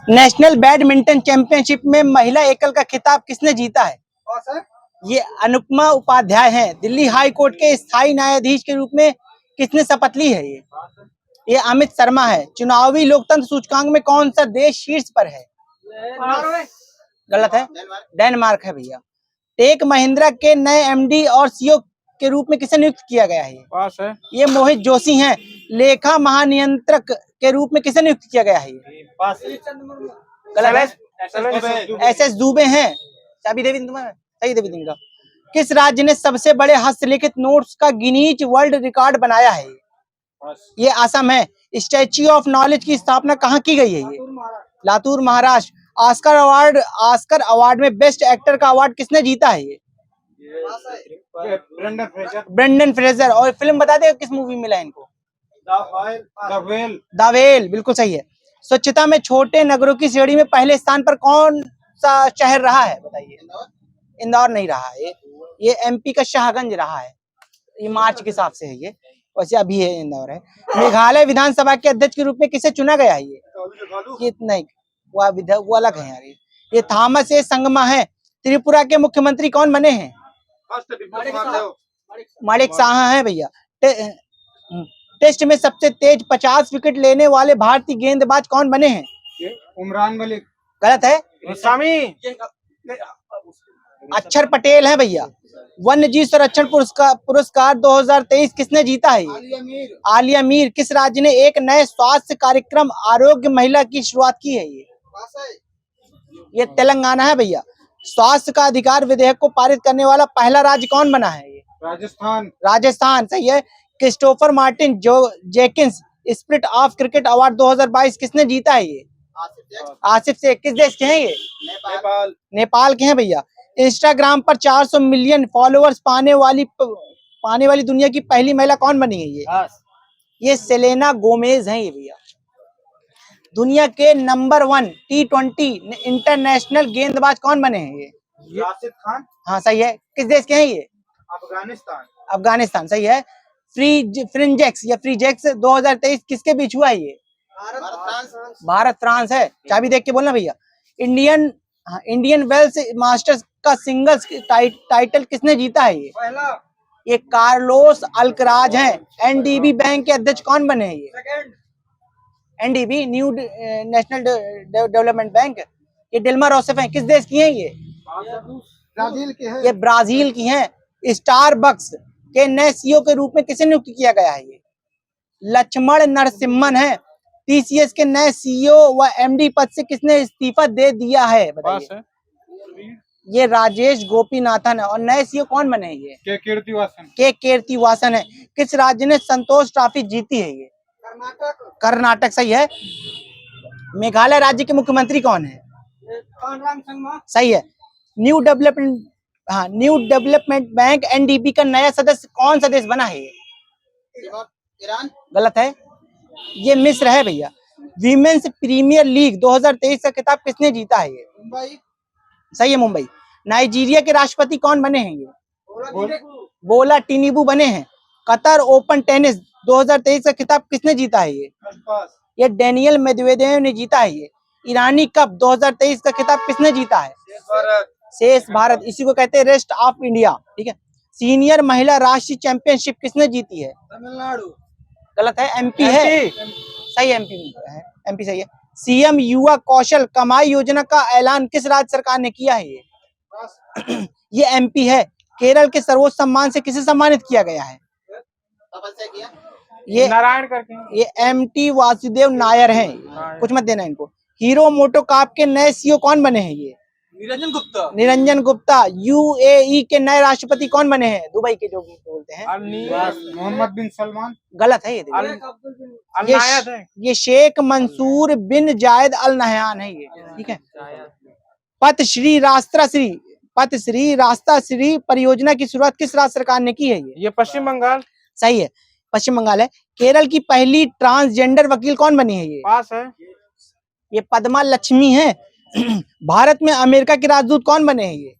National badminton championship में महिला एकल का खिताब किसने जीता है? ये अनुपमा उपाध्याय हैं। दिल्ली हाई कोर्ट के स्थायी न्यायाधीश के रूप में किसने शपथ ली है? ये अमित शर्मा है। चुनावी लोकतंत्र सूचकांक में कौन सा देश शीर्ष पर है? गलत है, डेनमार्क है भैया। टेक महिंद्रा के नए एमडी और सीईओ के रूप में किसे नियुक्त किया गया है? पास है। ये मोहित जोशी हैं। लेखा महानियंत्रक के रूप में किसे नियुक्त किया गया है? पास। गलत है, एसएस दुबे हैं। चाबी देवी तुम्हारा सही देवी दिन का। किस राज्य ने सबसे बड़े हस्तलिखित नोट्स का गिनीज वर्ल्ड रिकॉर्ड बनाया है? ये असम है। स्टैच्यू ऑफ नॉलेज की स्थापना कहाँ की गई है? ये लातूर महाराष्ट्र। ऑस्कर अवार्ड में बेस्ट एक्टर का अवार्ड किसने जीता है? ये ब्रेंडन फ्रेजर। और फिल्म बता दे किस मूवी मिला इनको? द व्हेल, बिल्कुल सही है। स्वच्छता में छोटे नगरों की श्रेणी में पहले स्थान पर कौन सा शहर रहा है? बताइए। इंदौर नहीं रहा है, ये एमपी का शाहगंज रहा है। ये मार्च के हिसाब से है, ये वैसे अभी है इंदौर है। मेघालय विधानसभा के अध्यक्ष के रूप में किसे चुना गया है? ये नहीं, वो अलग है यार। ये थॉमस ए संगमा है। त्रिपुरा के मुख्यमंत्री कौन बने हैं? माणिक साहा है भैया। टेस्ट में सबसे तेज 50 विकेट लेने वाले भारतीय गेंदबाज कौन बने हैं? उमरान मलिक। गलत है, अक्षर पटेल है भैया। वन्य जीव संरक्षण पुरस्कार 2023 किसने जीता है? आलिया मीर। किस राज्य ने एक नए स्वास्थ्य कार्यक्रम आरोग्य महिला की शुरुआत की है? ये तेलंगाना है भैया। स्वास्थ्य का अधिकार विधेयक को पारित करने वाला पहला राज्य कौन बना है? ये राजस्थान सही है। Christopher Martin Jenkins spirit of cricket award 2022 किसने जीता है? ये आसिफ शेख। किस देश के हैं ये? नेपाल के हैं भैया। इंस्टाग्राम पर 400 मिलियन फॉलोअर्स पाने वाली दुनिया की पहली महिला कौन बनी है? ये सेलेना गोमेज हैं ये भैया। दुनिया के नंबर 1 T20 इंटरनेशनल गेंदबाज कौन बने हैं? ये राशिद खान। हाँ सही है। किस देश के हैं ये? अफगानिस्तान सही है। फ्रीजेक्स 2023 किसके बीच हुआ है? ये भारत फ्रांस है। चाबी देख के बोलना भैया। इंडियन वेल्स मास्टर्स का सिंगल्स टाइटल किसने जीता है? ये कार्लोस अल्कराज हैं। एनडीबी बैंक के अध्यक्ष कौन बने हैं? ये NDB new national development bank. ये डिल्मा रोसेफ हैं। किस देश की हैं ये? ब्राजील की है। ये ब्राजील की हैं। स्टारबक्स के नए सीईओ के रूप में किसे नियुक्त किया गया है? ये लक्ष्मण नरसिम्हन है। टीसीएस के नए सीईओ व एमडी पद से किसने इस्तीफा दे दिया है? बताइए। ये राजेश गोपीनाथन है। और नए सीईओ कौन बने हैं? ये के कीर्तिवासन है। किस राज्य ने संतोष ट्रॉफी जीती है? ये कर्नाटक सही है। मेघालय राज्य के मुख्यमंत्री कौन है? सही है। न्यू डेवलपमेंट बैंक एनडीबी का नया सदस्य कौन सा देश बना है? ईरान। गलत है, ये मिस्र है भैया। वीमेंस प्रीमियर लीग 2023 का खिताब किसने जीता है? ये मुंबई सही है, मुंबई। नाइजीरिया के राष्ट्रपति कौन बने हैं? ये बोला टिनिबू बने हैं। कतर ओपन टेनिस 2023 का खिताब किसने जीता है? ये डेनियल मेदवेदेव ने जीता है। ये ईरानी कप 2023 का खिताब किसने जीता है? शेष भारत। इसी को कहते हैं रेस्ट ऑफ इंडिया। ठीक है। सीनियर महिला राष्ट्रीय चैंपियनशिप किसने जीती है? तमिलनाडु। गलत है, एमपी है। सही है, एमपी सही है। सीएम युवा कौशल कमाई योजना का ऐलान किस राज्य सरकार ने किया है? ये एमपी है। केरल के सर्वोच्च सम्मान से किसे सम्मानित किया गया है? ये नारायण करके। ये एमटी वासुदेव नायर हैं। कुछ मत देना इनको। हीरो मोटोकॉर्प के नए सीईओ कौन बने हैं? ये निरंजन गुप्ता। यूएई के नए राष्ट्रपति कौन बने हैं? दुबई के जो बोलते हैं मोहम्मद बिन सलमान। गलत है, ये शेख मंसूर बिन जायद अल नहयान है ये। ठीक है। पथ श्री रास्ता श्री परियोजना की शुरुआत किस राज्य सरकार ने की है? ये पश्चिम बंगाल। सही है, पश्चिम बंगाल है। केरल की पहली ट्रांसजेंडर वकील कौन बनी है? ये पास है। ये पद्मा लक्ष्मी है। भारत में अमेरिका के राजदूत कौन बने हैं? ये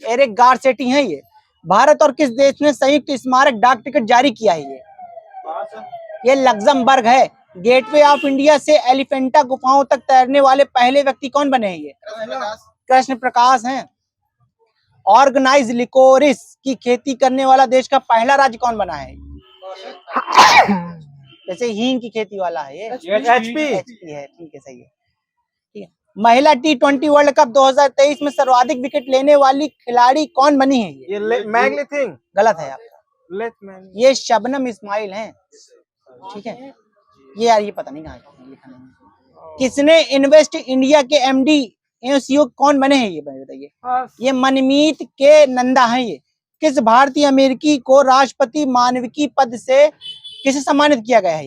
एरिक गारसेटी हैं। ये भारत और किस देश ने संयुक्त स्मारक डाक टिकट जारी किया है? ये लग्जमबर्ग है। गेटवे ऑफ इंडिया से एलिफेंटा गुफाओं तक तैरने वाले पहले व्यक्ति कौन बने हैं ये? कृष्ण प्रकाश हैं। ऑर्गेनाइज लिकोरिस की खेती करने वाला देश का पहला राज्य कौन बना है? जैसे हींग की खेती वाला है ये HP HP है। ठीक है, सही है। ठीक है। महिला T20 वर्ल्ड कप 2023 में सर्वाधिक विकेट लेने वाली खिलाड़ी कौन बनी है ये? मैगली थिंग गलत है आपका, ये शबनम इस्माइल हैं। ठीक है, ये यार ये पता नहीं कहाँ लिखा नहीं है। किसने इन्वेस्ट इंडिया के MD CEO कौन बने हैं ये बताइए? ये मनमीत के नंदा हैं ये। किस भारतीय अमेरिकी को राष्ट्रपति मानविकी पद से किसे सम्मानित किया गया है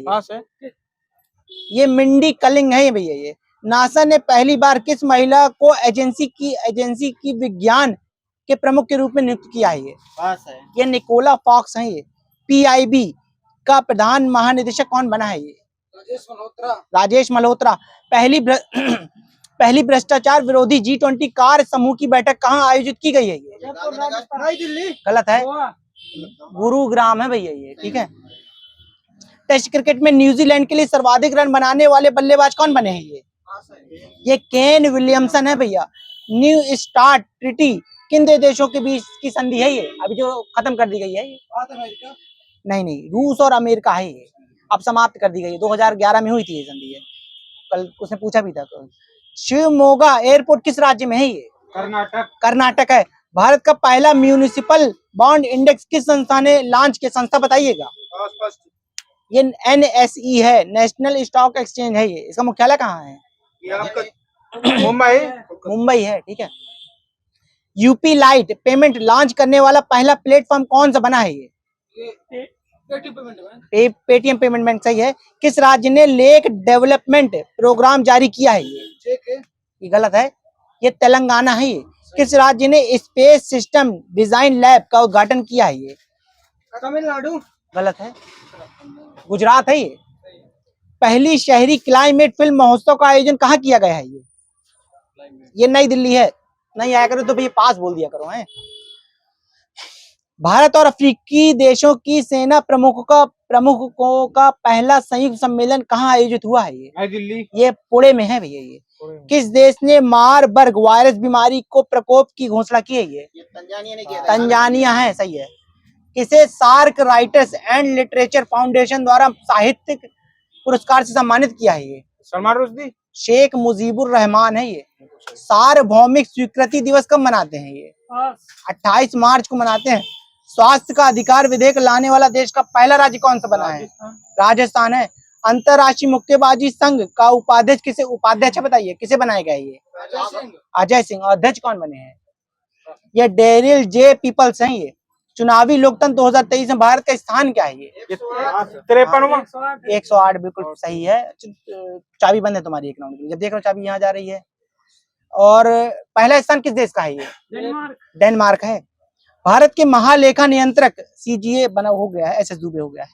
ये मिंडी कलिंग है भैया। ये नासा ने पहली बार किस महिला को एजेंसी की विज्ञान के प्रमुख के रूप में नियुक्त किया है ये निकोला फॉक्स है। ये PIB का प्रधान महानिदेशक कौन बना है ये? राजेश मल्होत्रा। पहली भ्रष्टाचार विरोधी G20 कार्य समूह की बैठक कहाँ आयोजित की गई है ये? नई दिल्ली। गलत है, गुरुग्राम है भैया ये। ठीक है। टेस्ट क्रिकेट में न्यूजीलैंड के लिए सर्वाधिक रन बनाने वाले बल्लेबाज कौन बने हैं ये केन विलियमसन है भैया। न्यू स्टार्ट ट्रीटी किन दो देशों के बीच की संधि है ये अभी जो खत्म कर दी गई है ये? नहीं, रूस और अमेरिका है ये, अब समाप्त कर दी गई है। 2011 में हुई थी ये संधि है, कल उसने पूछा भी था। तो शिवमोगा एयरपोर्ट किस राज्य में है ये? कर्नाटक है। भारत का पहला म्यूनिसिपल बॉन्ड इंडेक्स किस संस्था ने लॉन्च किया? संस्था बताइएगा। ये NSE है, नेशनल स्टॉक एक्सचेंज है ये। इसका मुख्यालय कहाँ है? मुंबई है। ठीक है। यूपी लाइट पेमेंट लॉन्च करने वाला पहला प्लेटफॉर्म कौन सा बना है ये? पेटीएम पेमेंट बैंक सही है। किस राज्य ने लेक डेवलपमेंट प्रोग्राम जारी किया है ये गलत है, ये तेलंगाना है। ये किस राज्य ने स्पेस सिस्टम डिजाइन लैब का उद्घाटन किया है ये? तमिलनाडु। गलत है, गुजरात है। ये पहली शहरी क्लाइमेट फिल्म महोत्सव का आयोजन कहाँ किया गया है ये नई दिल्ली है। नहीं आया करो तो भैया पास बोल दिया करो। है भारत और अफ्रीकी देशों की सेना प्रमुखों का पहला संयुक्त सम्मेलन कहाँ आयोजित हुआ है ये? नई दिल्ली। ये पुणे में है भैया। ये किस देश ने मारबर्ग वायरस बीमारी को प्रकोप की घोषणा की है ये? तंजानिया ने किया। तंजानिया है, सही है। किसे SAARC writers and literature foundation द्वारा साहित्यिक पुरस्कार से सम्मानित किया है ये? सलमान रुश्दी। शेख मुजीबुर रहमान है ये। सार्वभौमिक स्वीकृति दिवस कब मनाते हैं ये? 28 मार्च को मनाते हैं। स्वास्थ्य का अधिकार विधेयक लाने वाला देश का पहला राज्य कौन सा बना है? राजस्थान है। अंतरराष्ट्रीय मुक्केबाजी संघ का उपाध्यक्ष बताइए किसे बनाया गया ये? अजय सिंह। अध्यक्ष कौन बने हैं? ये डेरिल J पीपल्स हैं। ये चुनावी लोकतंत्र 2023 में भारत का स्थान क्या है ये? 108 बिल्कुल सही है। चाबी बंद है तुम्हारी एक राउंड के लिए, जब देख रहा हूँ चाबी यहाँ जा रही है। और पहला स्थान किस देश का है ये? डेनमार्क है। भारत के महालेखा नियंत्रक CGA बना हो गया है, SS दुबे हो गया है।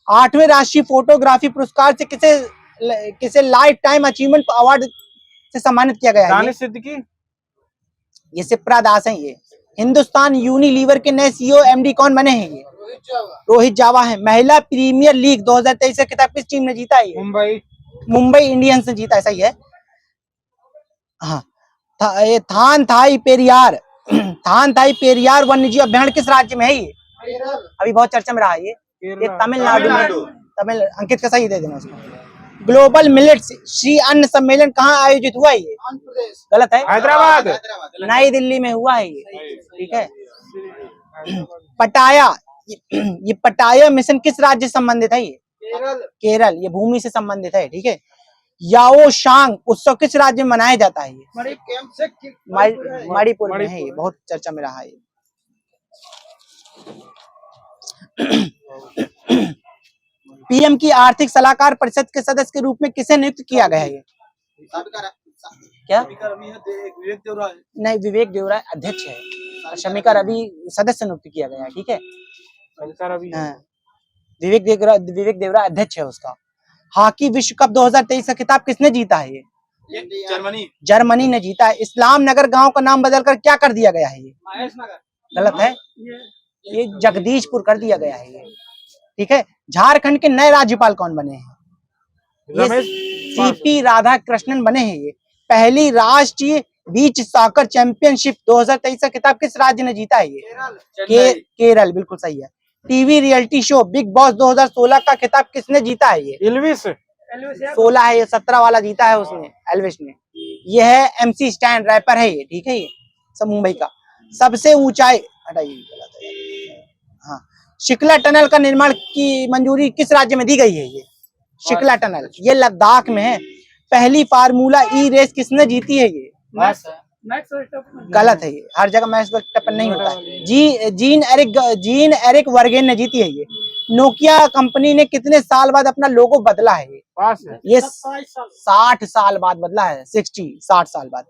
8वें राष्ट्रीय फोटोग्राफी पुरस्कार से किसे लाइफ टाइम अचीवमेंट अवार्ड से सम्मानित किया गया है? ये सिप्रा दास है। ये हिंदुस्तान यूनिलीवर के नए CEO MD कौन बने हैं ये? रोहित जावा है। महिला प्रीमियर लीग 2023 का खिताब किस टीम ने जीता है? मुंबई इंडियंस ने जीता है, सही है। हाँ, थान थाई पेरियार वन्यजीव अभ्यारण्य किस राज्य में है ये? अभी बहुत चर्चा में रहा है ये तमिलनाडु में। अंकित का सही दे देना उसको। ग्लोबल मिलेट्स श्री अन्न सम्मेलन कहाँ आयोजित हुआ है ये? गलत है, हैदराबाद। नई दिल्ली में हुआ है ये। ठीक है। पटाया, ये पटाया मिशन किस राज्य से संबंधित है ये? केरल। ये भूमि से संबंधित है। ठीक है। याओ शांग उत्सव किस राज्य में मनाया जाता है ये? मणिपुर में है। ये बहुत चर्चा में रहा है। PM की आर्थिक सलाहकार परिषद के सदस्य के रूप में किसे नियुक्त किया गया है ये? क्या? नहीं, विवेक देवरा अध्यक्ष है। शमिका रवि सदस्य नियुक्त किया गया है। ठीक है। विवेक देवरा अध्यक्ष है उसका। हॉकी विश्व कप 2023 का खिताब किसने जीता है ये? जर्मनी ने जीता है। इस्लाम नगर गांव का नाम बदलकर क्या कर दिया गया है ये? गलत है, ये जगदीशपुर कर दिया गया है ये। ठीक है। झारखंड के नए राज्यपाल कौन बने हैं? रमेश सीपी राधा कृष्णन बने हैं ये। पहली राष्ट्रीय बीच सॉकर चैंपियनशिप 2023 का खिताब किस राज्य ने जीता है ये? केरल, बिल्कुल सही है। TV reality show big boss 2016 का खिताब किसने जीता है ये? इल्विस 16 है ये, 17 वाला जीता है उसने, एल्विस ने। ये है MC स्टैन, रैपर है ये, ठीक है। ये सब मुंबई का। सबसे ऊंचाई, हाँ, शिकला टनल का निर्माण की मंजूरी किस राज्य में दी गई है ये? शिकला टनल ये लद्दाख में है। पहली फार्मूला ई रेस किसने जीती है ये? गलत है ये, हर जगह मैक्स वर्स्टैपेन नहीं होता है। जीन एरिक वर्गेन ने जीती है ये। नोकिया कंपनी ने कितने साल बाद अपना लोगो बदला है ये? पास है। ये 60 साल बाद बदला है, 60 साल बाद।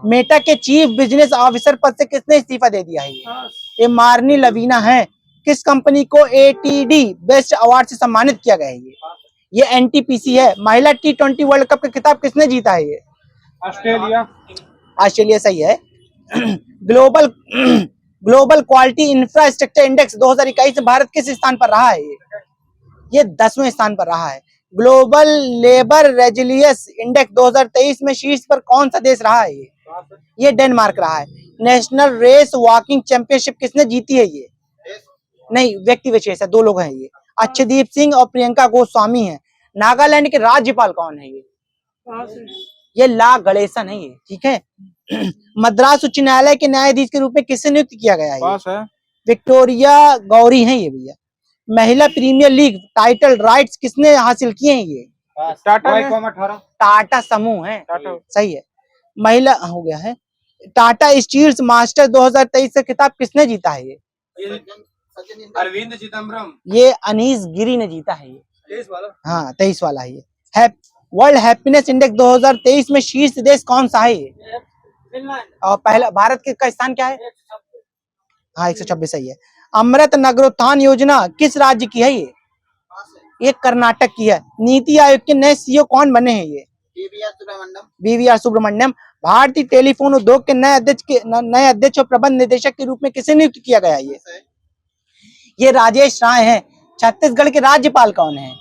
मेटा के चीफ बिजनेस ऑफिसर पद से किसने इस्तीफा दे दिया है ये? मार्नी लवीना है। किस कंपनी को ATD बेस्ट अवार्ड से सम्मानित किया गया है ये? NTPC है। महिला T20 वर्ल्ड कप का खिताब किसने जीता है ये? ऑस्ट्रेलिया सही है। ग्लोबल क्वालिटी इंफ्रास्ट्रक्चर इंडेक्स 2021 में भारत किस स्थान पर रहा है ये? 10वें स्थान पर रहा है। ग्लोबल लेबर रेजिलियंस इंडेक्स 2023 में शीर्ष पर कौन सा देश रहा है ये? डेनमार्क रहा है। नेशनल रेस वॉकिंग चैंपियनशिप किसने जीती है ये? नहीं, व्यक्ति विशेष है, 2 लोग हैं ये। अच्छदीप सिंह और प्रियंका गोस्वामी है। नागालैंड के राज्यपाल कौन है ये? ये ला गणेशन है ये, ठीक है। मद्रास उच्च न्यायालय के न्यायाधीश के रूप में किसे नियुक्त किया गया है? विक्टोरिया गौरी है ये भैया। महिला प्रीमियर लीग टाइटल राइट्स किसने हासिल किए हैं ये? टाटा समूह है, सही है। महिला हो गया है। टाटा स्टील्स मास्टर 2023 का खिताब किसने जीता है ये? अरविंद चिदम्बरम। ये अनीस गिरी ने जीता है ये। 23 वाला। हाँ, 23 वाला है ये। वर्ल्ड हैप्पीनेस इंडेक्स 2023 में शीर्ष देश कौन सा है ये? और पहला भारत का स्थान क्या है? हाँ, 126 सही है। अमृत नगरोत्थान योजना किस राज्य की है ये? ये कर्नाटक की है। नीति आयोग के नए CEO कौन बने हैं ये? BVR सुब्रमण्यम। भारतीय टेलीफोन उद्योग के नए अध्यक्ष और प्रबंध निदेशक के रूप में किसे नियुक्त किया गया है ये? राजेश राय हैं। छत्तीसगढ़ के राज्यपाल कौन है?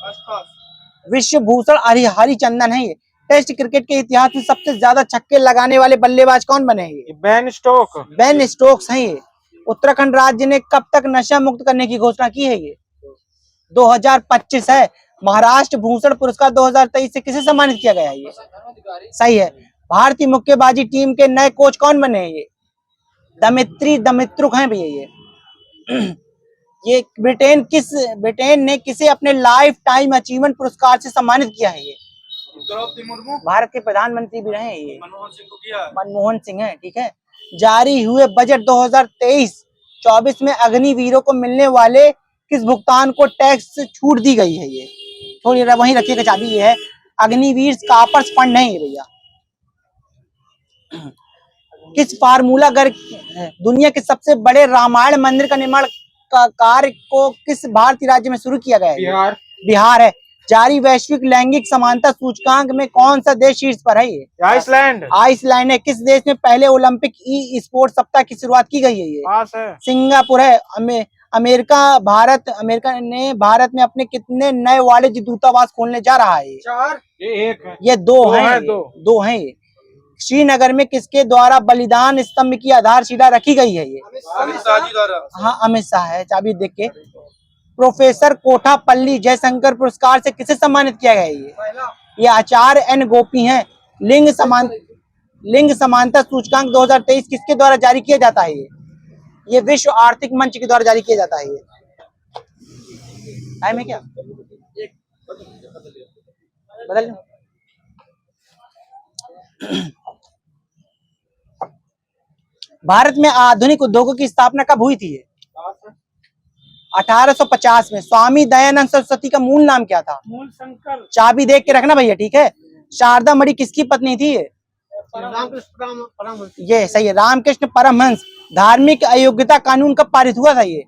विश्व भूषण हरिचंदन है ये। टेस्ट क्रिकेट के इतिहास में सबसे ज्यादा छक्के लगाने वाले बल्लेबाज कौन बने हैं? बेन स्टोक्स हैं ये। उत्तराखंड राज्य ने कब तक नशा मुक्त करने की घोषणा की है ये? 2025 है। महाराष्ट्र भूषण पुरस्कार 2023 से किसे सम्मानित किया गया है ये? सही है। भारतीय मुक्केबाजी टीम के नए कोच कौन बने हैं ये? दमित्रुक हैं भैया ये। ये ब्रिटेन ने किसे अपने लाइफ टाइम अचीवमेंट पुरस्कार से सम्मानित किया है ये? द्रौपदी मुर्मू। भारत के प्रधानमंत्री भी रहे हैं ये। मनमोहन सिंह को किया। मनमोहन सिंह है, ठीक है। जारी हुए बजट 2023-24 में अग्निवीरों को मिलने वाले किस भुगतान को टैक्स से छूट दी गई है ये? थोड़ी वहीं रखिएगा चाबी, ये है अग्निवीर कापर्स फंड नहीं है भैया। किस फार्मूला दुनिया के सबसे बड़े रामायण मंदिर का निर्माण का कार्य को किस भारतीय राज्य में शुरू किया गया है? बिहार है। जारी वैश्विक लैंगिक समानता सूचकांक में कौन सा देश शीर्ष पर है ये? आइसलैंड है। किस देश में पहले ओलंपिक ई स्पोर्ट्स सप्ताह की शुरुआत की गई है ये? सिंगापुर है। अमेरिका ने भारत में अपने कितने नए वाणिज्य दूतावास खोलने जा रहा है? 4। ये 2 हैं ये। श्रीनगर में किसके द्वारा बलिदान स्तंभ की आधारशिला रखी गई है ये? अमित शाह जी द्वारा। हाँ, अमित शाह है, चाबी देख के। प्रोफेसर कोठापल्ली जयशंकर पुरस्कार से किसे सम्मानित किया गया है ये? आचार्य N गोपी हैं। लिंग समानता सूचकांक 2023 किसके द्वारा जारी किया जाता है ये? विश्व आर्थिक मंच के द्वारा जारी किया जाता है ये। टाइम है क्या? बदल लो। भारत में आधुनिक उद्योगों की स्थापना कब हुई थी? 1850 में। स्वामी दयानंद सरस्वती का मूल नाम क्या था? मूल शंकर। चाबी देख के रखना भैया, ठीक है। शारदा मणि किसकी पत्नी थी ये? ये सही है, रामकृष्ण परमहंस। धार्मिक अयोग्यता कानून कब पारित हुआ था ये?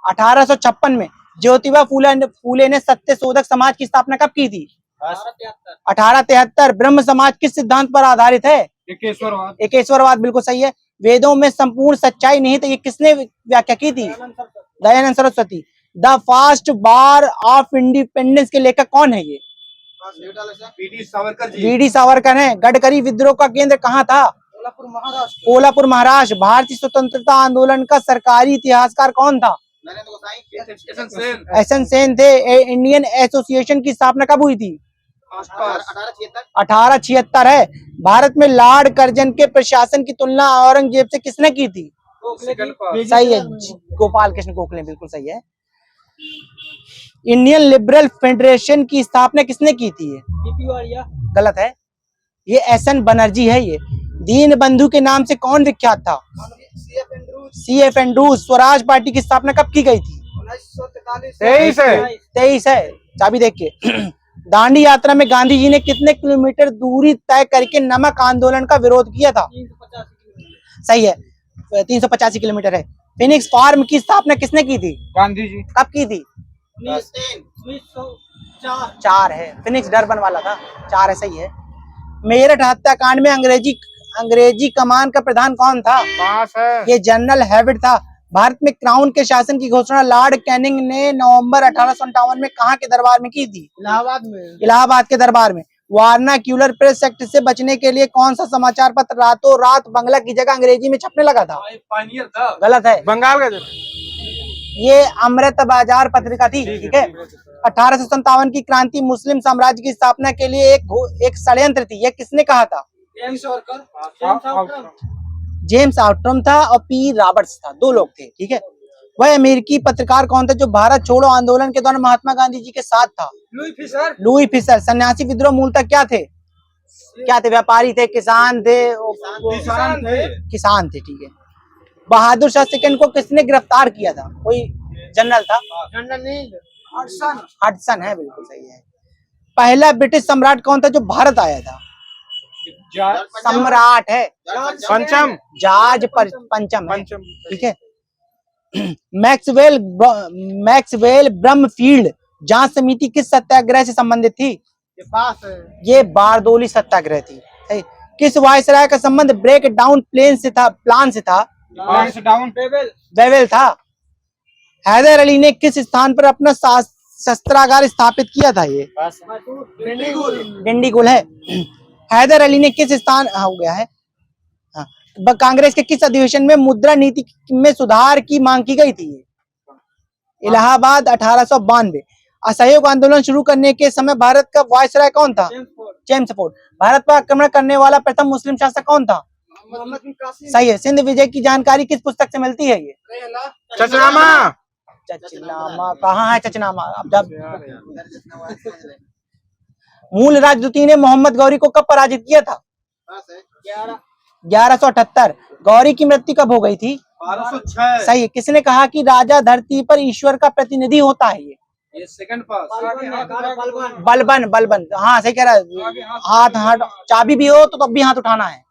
1856 में। ज्योतिबा फूले ने सत्य शोधक समाज की स्थापना कब की थी? 1873। ब्रह्म समाज किस सिद्धांत पर आधारित है? एकेश्वरवाद, बिल्कुल सही है। वेदों में संपूर्ण सच्चाई नहीं तो ये किसने व्याख्या की थी? Dayanand Saraswati. The first bar of independence के लेखक कौन है ये? वीडी सावरकर जी। वीडी सावरकर हैं। गडकरी विद्रोह का केंद्र कहाँ था? कोल्हापुर महाराष्ट्र। भारतीय स्वतंत्रता आंदोलन का सरकारी इतिहासकार कौन था? एसएन सेन। एसएन सेन थे। इंडियन एसोसिएशन की स्थापना कब हुई थी? 1876 है। भारत में लॉर्ड कर्जन के प्रशासन की तुलना औरंगजेब से किसने की थी? सही है, गोपाल कृष्ण गोखले, बिल्कुल सही है। इंडियन लिबरल फेडरेशन की स्थापना किसने की थी? गलत है, ये एसएन बनर्जी है। ये दीन बंधु के नाम से कौन विख्यात था? CF Andrews. स्वराज पार्टी की स्थापना कब की गई थी? 23 है। चाबी देख के। दांडी यात्रा में गांधी जी ने कितने किलोमीटर दूरी तय करके नमक आंदोलन का विरोध किया था? सही है, 385 किलोमीटर है। फिनिक्स फार्म की स्थापना किसने की थी? गांधी जी। कब की थी? 4 है। फिनिक्स डरबन वाला था। 4 है, सही है। मेरठ हत्याकांड में अंग्रेजी कमान का प्रधान कौन था? 5 है। ये जनरल हैविट था। भारत में क्राउन के शासन की घोषणा लॉर्ड कैनिंग ने नवंबर 1857 में कहाँ के दरबार में की थी? इलाहाबाद के दरबार में। वार्नाक्यूलर प्रेस एक्ट से बचने के लिए कौन सा समाचार पत्र रातों रात बांग्ला की जगह अंग्रेजी में छपने लगा था? पायनियर था। गलत है, बंगाल का। ये अमृत बाजार पत्रिका थी। ठीक है। 1857 की क्रांति मुस्लिम साम्राज्य की स्थापना के लिए एक षड्यंत्र थी। यह किसने कहा था? जेम्स आउट्रम था और पी रॉबर्ट्स था। 2 लोग थे। ठीक है। वह अमेरिकी पत्रकार कौन था जो भारत छोड़ो आंदोलन के दौरान महात्मा गांधी जी के साथ था? Louis Fischer. सन्यासी विद्रोह मूलतः क्या थे? व्यापारी थे, किसान थे? किसान थे। ठीक है। बहादुर शाह सेकंड को किसने गिरफ्तार किया था? कोई जनरल था? हडसन है, बिल्कुल सही है। पहला ब्रिटिश सम्राट कौन था जो भारत आया था? सम्राट है पंचम। जॉर्ज पंचम है। ठीक है। मैक्सवेल ब्रमफील्ड जांच समिति किस सत्याग्रह से संबंधित थी? ये बारदोली सत्याग्रह थी। सही। किस वायसराय का संबंध ब्रेक डाउन प्लान से था? बेवेल था। हैदर अली ने किस स्थान पर अपना शस्त्रागार स्थापित किया था? ये डिंडीगुल है। हैदर अली ने किस स्थान हो गया है। कांग्रेस के किस अधिवेशन में मुद्रा नीति में सुधार की मांग की गई थी? इलाहाबाद 1892। असहयोग आंदोलन शुरू करने के समय भारत का वायसराय कौन था? James Ford. भारत पर आक्रमण करने वाला प्रथम मुस्लिम शासक कौन था? सही है। सिंध विजय की जानकारी किस पुस्तक से मिलती है? ये चचनामा। कहाँ है चचनामा? अब जब मूल राजदूती ने मोहम्मद गौरी को कब पराजित किया था? 1178। गौरी की मृत्यु कब हो गई थी? 1206। सही है। किसने कहा कि राजा धरती पर ईश्वर का प्रतिनिधि होता है? ये सेकंड पास। बलबन। हाँ, सही कह रहा है। हाथ चाबी भी हो तो तब भी हाथ उठाना है।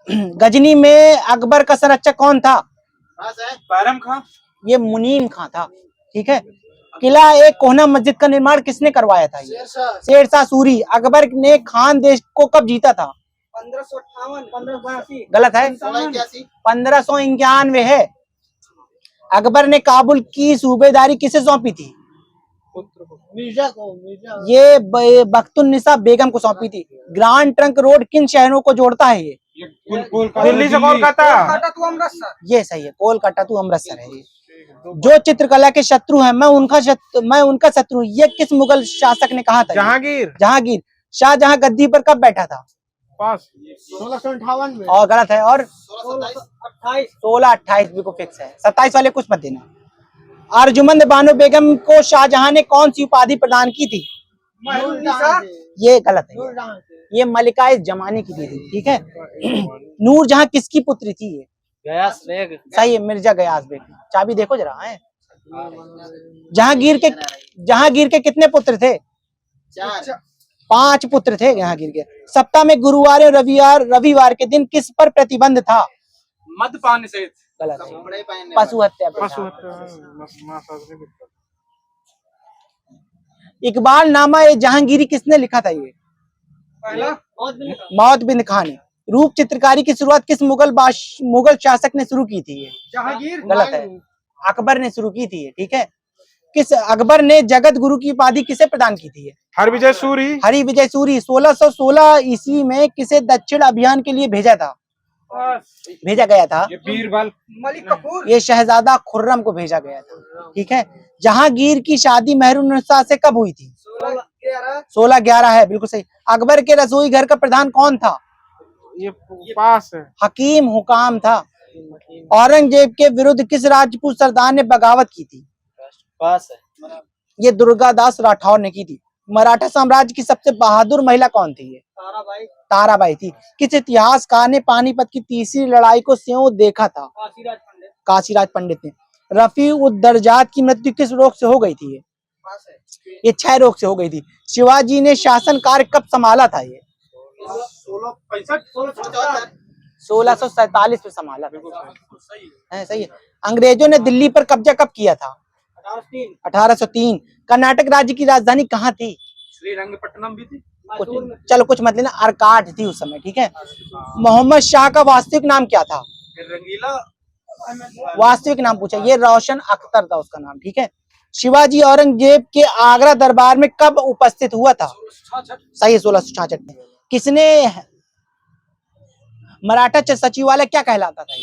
गजनी में अकबर का संरक्षक कौन था? बैरम खां। ये मुनीम खां था। ठीक है। किला एक कोहना मस्जिद का निर्माण किसने करवाया था? शेरशाह सूरी। अकबर ने खान देश को कब जीता था? 1558। गलत है, 1591 है। अकबर ने काबुल की सूबेदारी किसे सौंपी थी? ये बख्तुन्निसा बेगम को सौंपी थी। ग्रांड ट्रंक रोड किन शहरों को जोड़ता है? ये दिल्ली से कोलकाता। ये सही है, कोलकाता टू अमृतसर है। ये जो चित्रकला के शत्रु हैं मैं उनका शत्रु हूं, ये किस मुगल शासक ने कहा था? जहांगीर। शाहजहां गद्दी पर कब बैठा था? 1658 में। और गलत है। और 1628 भी को फिक्स है। 27 वाले कुछ मत देना। अर्जुमंद बानो बेगम को शाहजहां ने कौन सी उपाधि प्रदान की थी? ये गलत है। ये मलिका जमानी की दी थी। ठीक है। नूरजहां किसकी पुत्री थी? ये गयास बेग। सही है, मिर्जा गयास बेग। चाबी देखो जरा है। जहांगीर के कितने पुत्र थे? 5 पुत्र थे जहांगीर के। सप्ताह में गुरुवार और रविवार के दिन किस पर प्रतिबंध था? मद्यपान निषेध। गलत है, पशु हत्या पे था। इकबाल नामा ए जहांगीरी किसने लिखा था? ये मौत बिन खान ने। रूप चित्रकारी की शुरुआत किस मुगल शासक ने शुरू की थी? ये जहांगीर। गलत है, अकबर ने शुरू की थी। ठीक है। किस अकबर ने जगत गुरु की उपाधि किसे प्रदान की थी? हरविजय सूरी। हरि विजय सूरी। 1616 ईस्वी में किसे दक्षिण अभियान के लिए भेजा गया था? ये बीरबल। मलिक कपूर। ये शहजादा खुर्रम को भेजा गया था। ठीक है। जहांगीर की शादी मेहरुन्निसा से कब हुई थी? 1611 है, बिल्कुल सही। अकबर के रसोई घर का प्रधान कौन था? ये पास है। हकीम हुकाम था। औरंगजेब के विरुद्ध किस राजपूत सरदार ने बगावत की थी? पास है। ये दुर्गादास राठौर ने की थी। मराठा साम्राज्य की सबसे बहादुर महिला कौन थी? ये ताराबाई थी। किस इतिहासकार ने पानीपत की तीसरी लड़ाई को स्यों देखा था? काशीराज पंडित ने। रफी उद दर्जात की मृत्यु किस रोग से हो गई थी? ये क्षय रोग से हो गई थी। शिवाजी ने शासन कार्य कब संभाला था? ये 1647 में संभाला है। सही है। अंग्रेजों ने दिल्ली पर कब्जा कब किया था? 1803। कर्नाटक राज्य की राजधानी कहाँ थी? श्रीरंगपट्टनम भी थी। चलो कुछ मत लेना, अर्काट थी उस समय। ठीक है। मोहम्मद शाह का वास्तविक नाम क्या था? रंगीला। वास्तविक नाम पूछा, ये रोशन अख्तर था उसका नाम। ठीक है। शिवाजी औरंगजेब के आगरा दरबार में कब उपस्थित हुआ था? सही है, 1666 में। किसने मराठा सचिवालय क्या कहलाता था?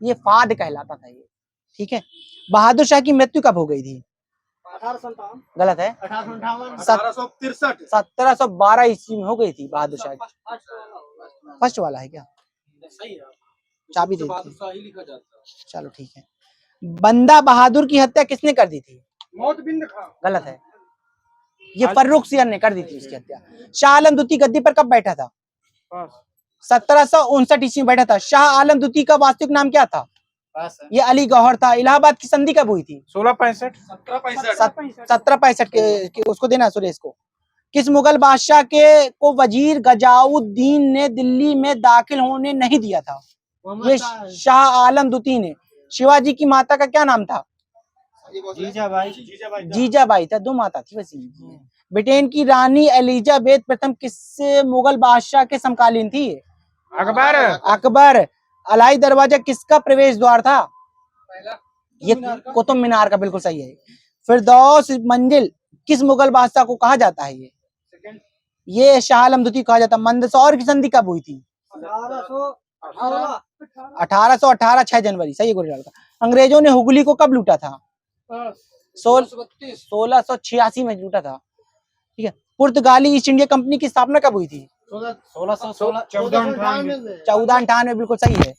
ये फाद कहलाता था ये। ठीक है। बहादुर शाह की मृत्यु कब हो गई थी? 1857। गलत है। 1863। 1712 ईस्वी में हो गई थी बहादुर शाह की। फर्स्ट वाला है क्या? सही है। चाबी दे बहादुर दी। शाह ही लिखा जाता है। चलो ठीक है। बंदा बहादुर की हत्या किसने कर दी थी? मौतबिंद खां। गलत है। ये फर्रुख सियर ने कर दी थी इसकी हत्या। शाह आलम द्वितीय गद्दी पर कब बैठा था? 1759 ईस्वी में बैठा था। शाह आलम द्वितीय का वास्तविक नाम क्या था? पास है। ये अली गौहर था। इलाहाबाद की संधि कब हुई थी? 1665। 1765 के उसको देना सुरेश को। किस मुगल बादशाह के को वजीर गजाउद्दीन ने दिल्ली में दाखिल होने नहीं दिया था? ये शाह आलम द्वितीय ने। शिवाजी की माता का क्या नाम था? जीजाबाई था। दो माता थी वैसे। ब्रिटेन की रानी एलिजाबेथ प्रथम किस मुगल बादशाह के समकालीन थी? अकबर। अकबर। अलाई दरवाजा किसका प्रवेश द्वार था? ये कुतुब मीनार का, बिल्कुल सही है। फिरदौस मंजिल किस मुगल बादशाह को कहा जाता है? ये शाह आलम द्वितीय कहा जाता है। मंदसौर की संधि कब हुई थी? 1818 6 जनवरी। सही है गुरुलाल का। अंग्रेजों ने हुगली को कब लूटा था? 1686 में लूटा था। ठीक है। पुर्तगाली ईस्ट इंडिया कंपनी की स्थापना कब हुई थी? 1498। बिल्कुल सही है।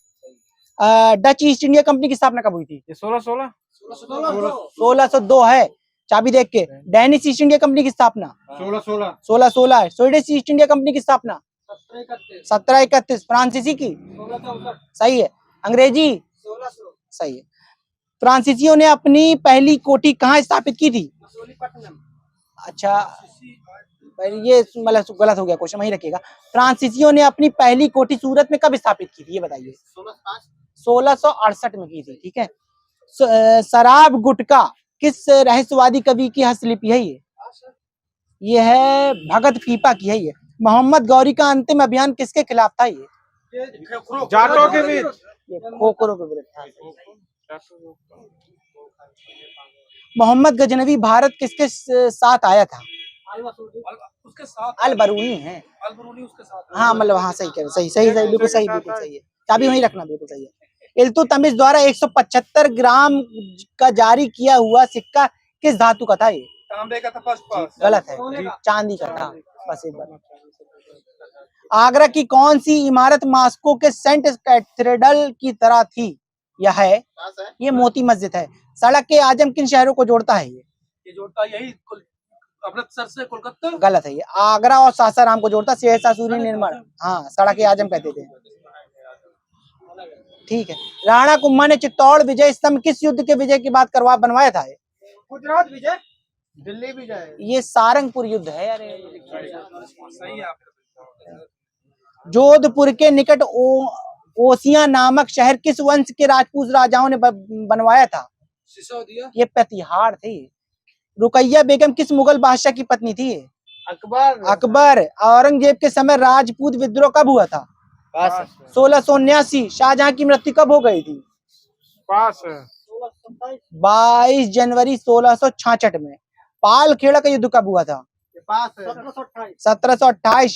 डच ईस्ट इंडिया कंपनी की स्थापना कब हुई थी? 1602 है। चाबी देख के। डेनिश ईस्ट इंडिया कंपनी की स्थापना 1616 है। स्वीडिश ईस्ट इंडिया कंपनी की स्थापना 1731। फ्रांसीसी की? सही है। अंग्रेजी? सही है। फ्रांसीसियों ने अपनी पहली कोठी कहाँ स्थापित की थी? अच्छा, ये मतलब गलत हो गया क्वेश्चन, वही रखिएगा। फ्रांसीसियों ने अपनी पहली कोठी सूरत में कब स्थापित की थी? ये बताइए। 1668 में की थी। ठीक है। शराब गुटका किस रहस्यवादी कवि की हस्तलिपि है? ये है भगत पीपा की है। ये मोहम्मद गौरी का अंतिम अभियान किसके खिलाफ था? ये जाटों के बीच। ये खोखरों के विरुद्ध था। मोहम्मद गजनवी भारत किसके साथ आया था? उसके साथ अल बरूनी है। अलबरूनी उसके साथ। हाँ मतलब हाँ सही कह रहे, सही सही सही, बिल्कुल सही, बिल्कुल सही है। चाबी वहीं रखना, बिल्कुल सही है। इल्तुतमिश द्वारा 175 ग्राम का जारी किया हुआ सिक्का किस धातु का था? ये तांबे का था। First pass. गलत है, चांदी का था। बस एक बार। आगरा की कौन सी इमारत मॉस्को के सेंट कैथेड्रल की तरह थी? यह है, ये मोती मस्जिद है। सड़क के आजम किन शहरों को जोड़ता है? ये जोड़ता यही अमृतसर से कोलकाता। गलत है, ये आगरा और सासाराम को जोड़ता। शेरशाह सूरी निर्माण, हाँ, सड़क के आजम कहते थे। ठीक है। राणा कुंभा ने चित्तौड़ विजय स्तंभ किस युद्ध के विजय की बात करवा बनवाया था? गुजरात विजय। दिल्ली विजय। ये सारंगपुर युद्ध है। अरे सही है। जोधपुर के निकट ओसिया नामक शहर किस वंश के राजपूत राजाओं ने बनवाया था? सिसोदिया। ये प्रतिहार थे। रुकैया बेगम किस मुगल बादशाह की पत्नी थी? अकबर। अकबर। औरंगजेब के समय राजपूत विद्रोह कब हुआ था? 1679। शाहजहां की मृत्यु कब हो गई थी? पास। 22 जनवरी 1666 में। पाल खेड़ा का युद्ध कब हुआ था? ये पास है 1728।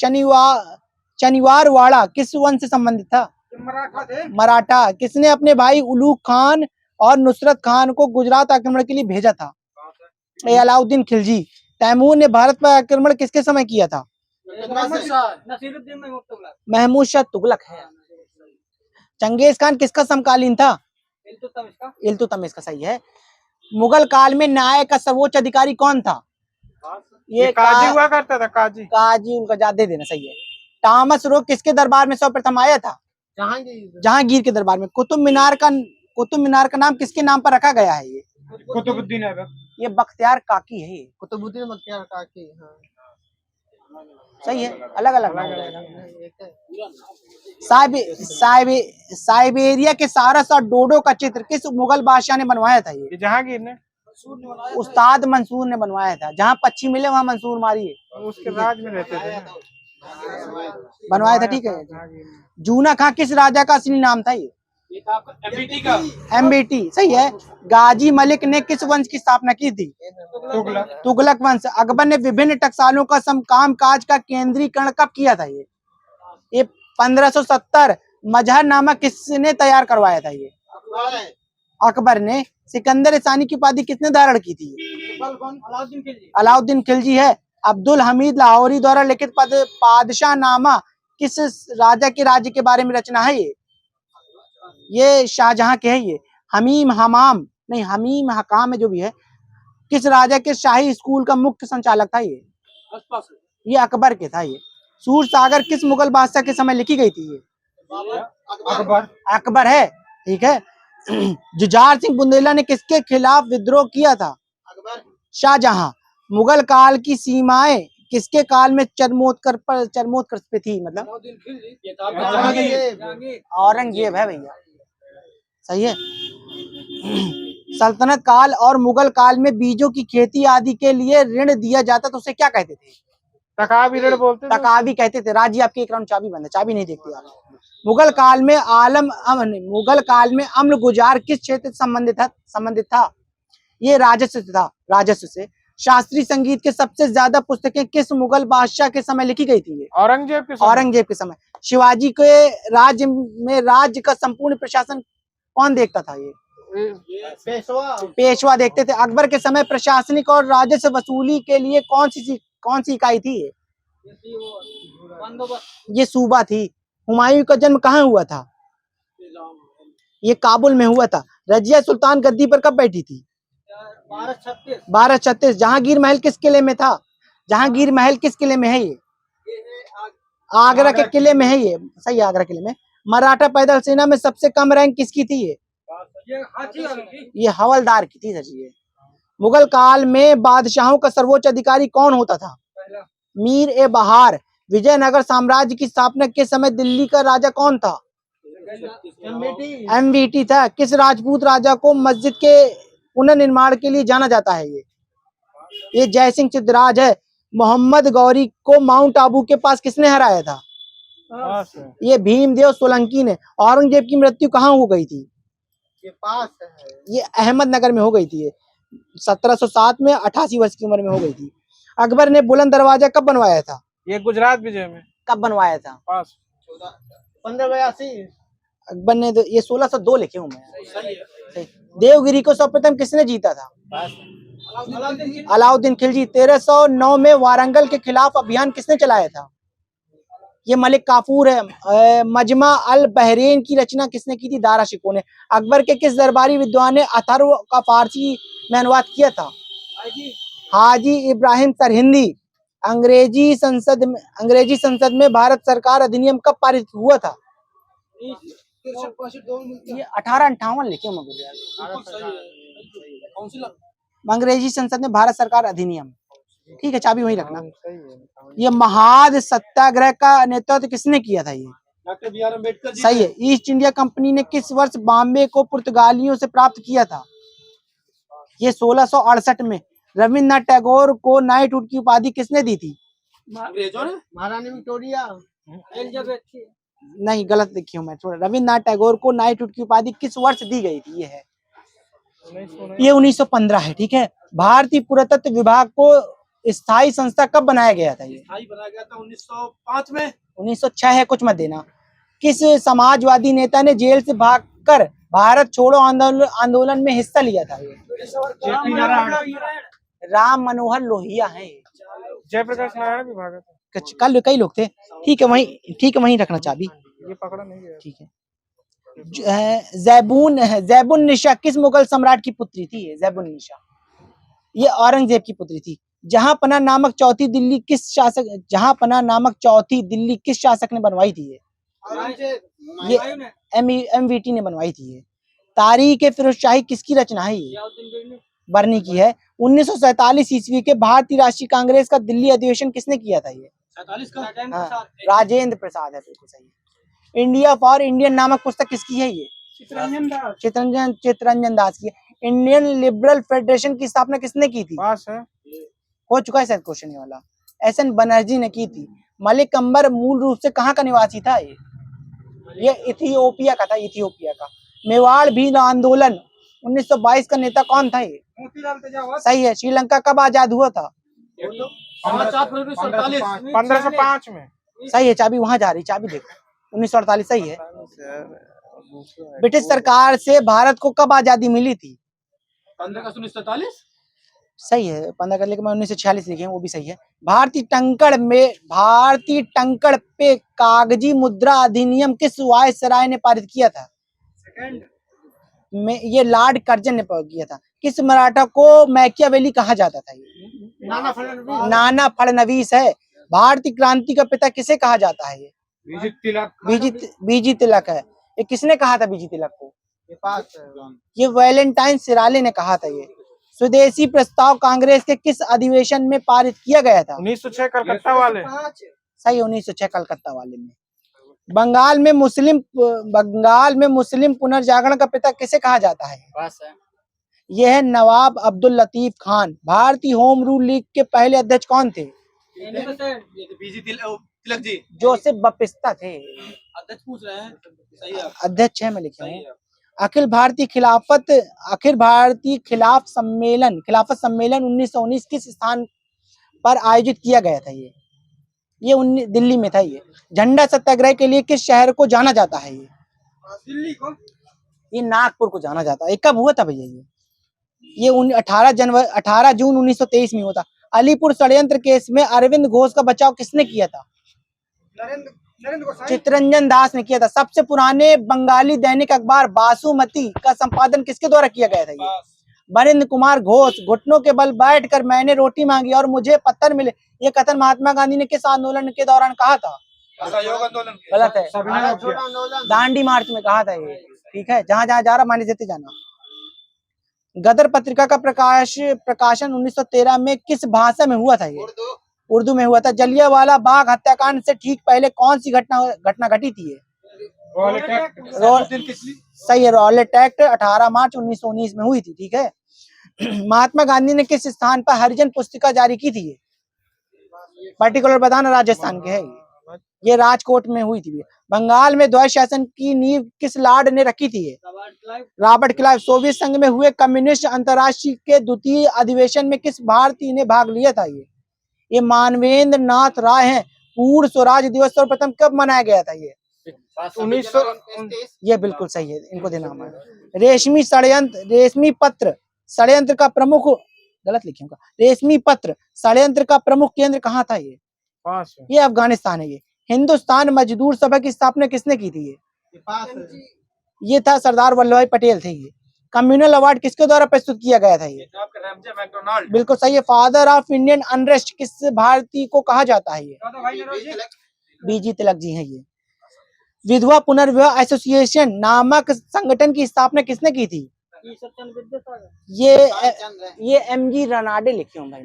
शनिवार वाड़ा किस वंश से संबंधित था? मराठा थे। मराठा। किसने अपने भाई उलूग खान और नुसरत खान को गुजरात आक्रमण के लिए भेजा था? ये अलाउद्दीन खिलजी। तैमूर ने भारत पर आक्रमण किसके समय किया था? नसीरुद्दीन महमूद शाह तुगलक है। चंगेज खान किसका समकालीन था? इल्तुतमिश का। सही है। मुगल काल में न्याय का सर्वोच्च अधिकारी कौन था? ये काजी हुआ करता था, काजी। काजी उनका जा दे देना। सही है। टॉमस रो किसके दरबार में सर्वप्रथम आया था? जहांगीर के दरबार में। कुतुब मीनार का नाम किसके नाम पर रखा गया है? ये कुतुबुद्दीन ऐबक। ये बख्तियार काकी है। ये कुतुबुद्दीन बख्तियार काकी। हाँ सही है। अलग अलग नाम है। एक है। साइबेरिया के सारस और डोडो का चित्र किस मुगल बादशाह ने बनवाया था? ये जहांगीर ने। उस्ताद मंसूर ने बनवाया था। जहाँ पक्षी मिले वहां मंसूर मारिए। उसके राज में रहते थे ना। बनवाया था। ठीक है। जूना खां किस राजा का असली नाम था? ये एमबीटी का। एमबीटी। सही है। गाजी मलिक ने किस वंश की स्थापना की थी? तुगलक। तुगलक वंश। अकबर ने विभिन्न टकसालों का काम काज का केंद्रीकरण कब किया था? ये 1570। मजहरनामा किसने तैयार करवाया था? ये अकबर ने। सिकंदर सानी की उपाधि किसने धारण की थी? अलाउद्दीन खिलजी है। अब्दुल हमीद लाहौरी द्वारा लिखित पादशाह नामा किस राजा के राज्य के बारे में रचना है? ये शाहजहां के है। ये हमीम हकाम है जो भी है, किस राजा के शाही स्कूल का मुख्य संचालक था? ये अकबर के था। ये सूर सागर किस मुगल बादशाह के समय लिखी गई थी? ये अकबर है। ठीक है। जुझार सिंह बुंदेला ने किसके खिलाफ विद्रोह किया था? शाहजहां। मुगल काल की सीमाएं किसके काल में चरमोत्कर्ष पे थी? मतलब औरंगजेब है भैया। सही है। सल्तनत काल और मुगल काल में बीजों की खेती आदि के लिए ऋण दिया जाता तो उसे क्या कहते थे? तकावी ऋण बोलते थे। तकावी कहते थे। राजी आपकी एक राउंड चाबी बंद है। चाबी नहीं देखती आप। मुगल काल में अम्ल गुजार किस क्षेत्र से संबंधित था? ये राजस्व से। शास्त्रीय संगीत के सबसे ज्यादा पुस्तकें किस मुगल बादशाह के समय लिखी गई थी? औरंगजेब के समय। शिवाजी के राज्य का संपूर्ण प्रशासन कौन देखता था? ये पेशवा देखते थे। अकबर के समय प्रशासनिक और राजस्व वसूली के लिए कौन सी इकाई थी? ये सूबा थी। हुमायूं का जन्म कहाँ हुआ था? ये काबुल में हुआ था। रजिया सुल्तान गद्दी पर कब बैठी थी? 1236। जहांगीर महल किस किले में था? जहांगीर महल किस किले में है? ये आगरा के किले में है। ये सही, आगरा किले में। मराठा पैदल सेना में सबसे कम रैंक किसकी थी? ये हवलदार की थी सर। ये मुगल काल में बादशाहों का सर्वोच्च अधिकारी कौन होता था? मीर ए बहार। विजयनगर साम्राज्य की स्थापना के समय दिल्ली का राजा कौन था? एमवीटी था। किस राजपूत राजा को मस्जिद के पुनर्निर्माण के लिए जाना जाता है? ये जयसिंह सिद्धराज है। मोहम्मद गौरी को माउंट आबू के पास किसने हराया था? ये भीमदेव सोलंकी ने। औरंगजेब की मृत्यु कहाँ हो गई थी? ये पास है। ये अहमदनगर में हो गई थी। 1707 में 88 वर्ष की उम्र में हो गई थी। अकबर ने बुलंद दरवाजा कब बनवाया था? ये गुजरात विजय में। कब बनवाया था? 1582। अकबर ने ये 1602 लिखे हूँ मैं। देवगिरी को सर्वप्रथम किसने जीता था? अलाउद्दीन खिलजी। 1309 में वारंगल के खिलाफ अभियान किसने चलाया था? ये मलिक काफूर है। मजमा अल बहरेन की रचना किसने की थी? दारा शिकोह ने। अकबर के किस दरबारी विद्वान ने अथर्व का फारसी में अनुवाद किया था? हाजी इब्राहिम सरहिंदी। अंग्रेजी संसद में भारत सरकार अधिनियम कब पारित हुआ था? ये 1858 लिखे अंग्रेजी संसद में भारत सरकार अधिनियम। ठीक है, चाबी वहीं रखना। ये महाद सत्याग्रह का नेतृत्व किसने किया था? ये doctor B are Ambedkar ji. सही है। ईस्ट इंडिया कंपनी ने किस वर्ष बॉम्बे को पुर्तगालियों से प्राप्त किया था? ये 1668 में। रविन्द्रनाथ टैगोर को नाइटहुड की उपाधि किसने दी थी? अंग्रेजों ने। महारानी विक्टोरिया। नहीं, गलत लिखी हूँ मैं थोड़ा। रविन्द्रनाथ टैगोर को नाइटहुड की उपाधि किस वर्ष दी गई थी? ये है नहीं सुना। ये 1915 है, ठीक है। भारतीय पुरातत्व विभाग को स्थायी संस्था कब बनाया गया था? ये स्थायी बनाया गया था 1905 में। 1906 है, कुछ मत देना। किस समाजवादी नेता ने जेल से भागकर भारत छोड़ो आंदोलन में हिस्सा लिया था? ये जेपी नारायण, राम मनोहर लोहिया है। जयप्रकाश नारायण भी भागा था। कल कई लोग थे। ठीक है, वहीं रखना चाबी। ये पकड़ा नहीं गया। ठीक है। जैबुन निशा किस मुगल सम्राट की पुत्री थी? जैबुन निशा ये औरंगजेब की पुत्री थी। जहांपना नामक चौथी दिल्ली किस शासक ने बनवाई थी? ये एमवीटी ने बनवाई थी। ये तारीख फिरोजशाही किसकी रचना है? ये बरनी की है। 1947 ईस्वी के भारतीय राष्ट्रीय कांग्रेस का दिल्ली अधिवेशन किसने किया था? ये 47 का हाँ, राजेंद्र प्रसाद है, बिल्कुल सही है। इंडिया फॉर इंडियन नामक पुस्तक किसकी है? ये चितरंजन दास की है। इंडियन लिबरल फेडरेशन की स्थापना किसने की थी? पास है। हो चुका है शायद क्वेश्चन ये वाला। एसएन बनर्जी ने की थी। मलिक अंबर मूल रूप से कहाँ का निवासी था? ये इथियोपिया का था, इथियोपिया का। मेवाड़ भील आंदोलन 1922 का नेता कौन था? ये सही है। श्रीलंका कब आजाद हुआ था? 4 फरवरी 1948। 1505 में। सही है। चाबी वहां जा रही, चाबी देखो। 1948 सही है। ब्रिटिश सरकार से भारत को कब आजादी मिली थी? 15 अगस्त 1947। सही है। 15 कर लेके मैं 1946 लिखे हैं, वो भी सही है। भारतीय टंकड़ पे कागजी मुद्रा अधिनियम किस वायसराय ने पारित किया था? में ये लॉर्ड कर्जन ने किया था। किस मराठा को मैकियावेली कहा जाता था? ये नाना फडणवीस है। भारतीय क्रांति का पिता किसे कहा जाता है? ये बीजी तिलक है। ये किसने कहा था बीजी तिलक को? ये वैलेंटाइन सिराले ने कहा था। ये स्वदेशी प्रस्ताव कांग्रेस के किस अधिवेशन में पारित किया गया था? 1906 कलकत्ता वाले। सही, 1906 कलकत्ता वाले में। बंगाल में मुस्लिम पुनर्जागरण का पिता किसे कहा जाता है? यह है नवाब अब्दुल लतीफ खान। भारतीय होम रूल लीग के पहले अध्यक्ष कौन थे? बीजी तिलक जी। जोसेफ बपिस्ता थे। अध्यक्ष पूछ रहे हैं। सही है। अध्यक्ष है, मैं लिखा हूँ। अखिल भारतीय खिलाफत सम्मेलन 1919 किस स्थान पर आयोजित किया गया था? ये दिल्ली में था। ये झंडा सत्याग्रह के लिए किस शहर को जाना जाता है? दिल्ली को। ये नागपुर को जाना जाता है। कब हुआ था भैया? ये 18 जून 1923 में हुआ था। अलीपुर षड्यंत्र केस में अरविंद घोष का बचाव किसने किया था? चितरंजन दास ने किया था। सबसे पुराने बंगाली दैनिक अखबार बासुमती का संपादन किसके द्वारा किया गया था? ये वरिंद्र कुमार घोष। घुटनों के बल बैठकर मैंने रोटी मांगी और मुझे पत्थर मिले, ये कथन महात्मा गांधी ने किस आंदोलन के दौरान कहा था? असहयोग आंदोलन। गलत है, दांडी मार्च में कहा था ये। ठीक है, जहां जहां जा रहा माने देते जाना। गदर पत्रिका का प्रकाशन 1913 में किस भाषा में हुआ था? ये उर्दू में हुआ था। जलियांवाला बाग हत्याकांड से ठीक पहले कौन सी घटना घटी थी? सही है, रॉलेट एक्ट 18 मार्च 1919 में हुई थी। ठीक है। महात्मा गांधी ने किस स्थान पर हरिजन पुस्तिका जारी की थी? पर्टिकुलर बताना, राजस्थान के है ये राजकोट में हुई थी। बंगाल में द्वैत शासन की नींव किस लॉर्ड ने रखी थी? Robert Clive. सोवियत संघ में हुए कम्युनिस्ट अंतर्राष्ट्रीय के द्वितीय अधिवेशन में किस भारतीय ने भाग लिया था? ये मानवेंद्र नाथ राय हैं। पूर्ण स्वराज दिवस सर्वप्रथम कब मनाया गया था? ये 1900। ये बिल्कुल सही है, इनको देना है। रेशमी पत्र षड्यंत्र का प्रमुख, गलत लिखूंगा, रेशमी पत्र षड्यंत्र का प्रमुख केंद्र कहाँ था? ये अफगानिस्तान है। ये हिंदुस्तान मजदूर सभा की स्थापना किसने की थी? ये था सरदार वल्लभ भाई पटेल थे। ये कम्युनल अवार्ड किसके द्वारा प्रस्तुत किया गया था? ये बिल्कुल सही है। फादर ऑफ इंडियन अनरेस्ट किस भारतीय को कहा जाता है? ये बीजी तिलक जी हैं। ये विधवा पुनर्विवाह एसोसिएशन नामक संगठन की स्थापना किसने की थी? ये एमजी रनाडे लिखे हूँ भाई।